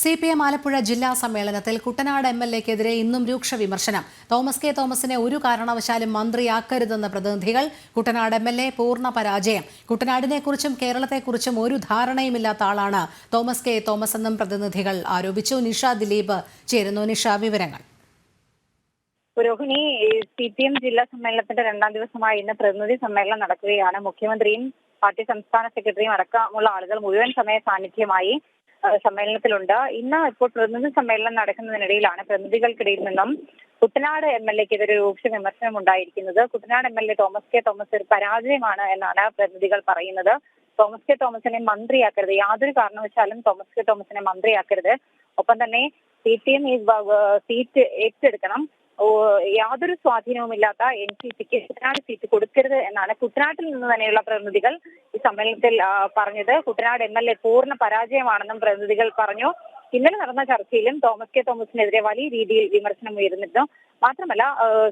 CPM Alappuzha ജില്ലാ സമ്മേളനത്തിൽ കുട്ടനാട് MLA-ക്കെതിരെ ഇന്നും രൂക്ഷ വിമർശനം. തോമസ് കെ തോമസിനെ ഒരു കാരണവശാലും മന്ത്രിയാക്കരുതെന്ന പ്രതിനിധികൾ. കുട്ടനാട് MLA പൂർണ്ണ പരാജയം. കുട്ടനാടിനെക്കുറിച്ചും കേരളത്തെക്കുറിച്ചും ഒരു ധാരണയുമില്ലാത്ത ആളാണ് തോമസ് കെ തോമസ് എന്നും പ്രതിനിധികൾ ആരോപിച്ചു. നിഷ ദിലീപ് ചേരുന്നു. നിഷ, വിവരങ്ങൾ. പുരോഹിണി, CPM ജില്ലാ സമ്മേളനത്തിന്റെ രണ്ടാം ദിവസമായി ഇന്ന് പ്രതിനിധി സമ്മേളനം നടക്കുകയാണ്. മുഖ്യമന്ത്രിയും പാർട്ടി സംസ്ഥാന സെക്രട്ടറിയും അടക്കമുള്ള ആളുകൾ മുഴുവൻ സമയ സാന്നിധ്യമായി സമ്മേളനത്തിലുണ്ട്. ഇന്ന് ഇപ്പോൾ പ്രതിനിധി സമ്മേളനം നടക്കുന്നതിനിടയിലാണ് പ്രതിനിധികൾക്കിടയിൽ നിന്നും കുട്ടനാട് MLA-ക്കെതിരെ രൂക്ഷ വിമർശനം ഉണ്ടായിരിക്കുന്നത്. Kuttanad MLA Thomas K Thomas ഒരു പരാജയമാണ് എന്നാണ് പ്രതിനിധികൾ പറയുന്നത്. തോമസ് കെ തോമസിനെ മന്ത്രിയാക്കരുത്, യാതൊരു കാരണവശാലും തോമസ് കെ തോമസിനെ മന്ത്രിയാക്കരുത്. ഒപ്പം തന്നെ CPM ഈ സീറ്റ് ഏറ്റെടുക്കണം, യാതൊരു സ്വാധീനവുമില്ലാത്ത NCPക്ക് കുട്ടനാട് സീറ്റ് കൊടുക്കരുത് എന്നാണ് കുട്ടനാട്ടിൽ നിന്ന് തന്നെയുള്ള പ്രതിനിധികൾ ഈ സമ്മേളനത്തിൽ പറഞ്ഞത്. കുട്ടനാട് MLA പൂർണ്ണ പരാജയമാണെന്നും പ്രതിനിധികൾ പറഞ്ഞു. ഇന്നലെ നടന്ന ചർച്ചയിലും തോമസ് കെ തോമസിനെതിരെ വലിയ രീതിയിൽ വിമർശനം ഉയർന്നിരുന്നു. മാത്രമല്ല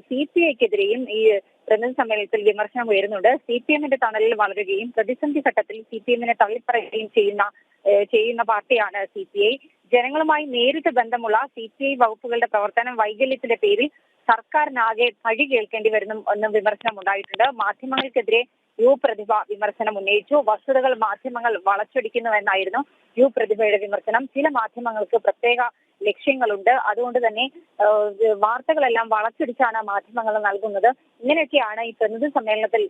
CPIക്കെതിരെയും ഈ പ്രതിനിധി സമ്മേളനത്തിൽ വിമർശനം ഉയരുന്നുണ്ട്. CPMന്റെ തണലിൽ വളരുകയും പ്രതിസന്ധി ഘട്ടത്തിൽ CPMനെ തള്ളിപ്പറയുകയും ചെയ്യുന്ന പാർട്ടിയാണ് CPI. ജനങ്ങളുമായി നേരിട്ട് ബന്ധമുള്ള CPI വകുപ്പുകളുടെ പ്രവർത്തനം വൈകല്യത്തിന്റെ പേരിൽ സർക്കാരിനാകെ പഴി കേൾക്കേണ്ടി എന്നും വിമർശനം ഉണ്ടായിട്ടുണ്ട്. മാധ്യമങ്ങൾക്കെതിരെ പ്രതിഭ വിമർശനം ഉന്നയിച്ചു. വസ്തുതകൾ മാധ്യമങ്ങൾ വളച്ചൊടിക്കുന്നുവെന്നായിരുന്നു പ്രതിഭയുടെ വിമർശനം. ചില മാധ്യമങ്ങൾക്ക് പ്രത്യേക ലക്ഷ്യങ്ങളുണ്ട്, അതുകൊണ്ട് തന്നെ വാർത്തകളെല്ലാം വളച്ചൊടിച്ചാണ് മാധ്യമങ്ങൾ നൽകുന്നത്. ഇങ്ങനെയൊക്കെയാണ് ഈ പ്രതിനിധി സമ്മേളനത്തിൽ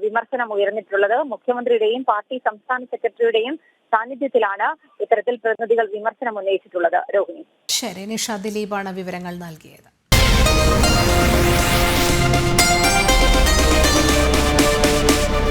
വിമർശനം ഉയർന്നിട്ടുള്ളത്. മുഖ്യമന്ത്രിയുടെയും പാർട്ടി സംസ്ഥാന സെക്രട്ടറിയുടെയും സാന്നിധ്യത്തിലാണ് ഇത്തരത്തിൽ പ്രതിനിധികൾ വിമർശനം ഉന്നയിച്ചിട്ടുള്ളത്. രോഹിണി. ശരി, നിഷ ദിലീപാണ് വിവരങ്ങൾ നൽകിയത്.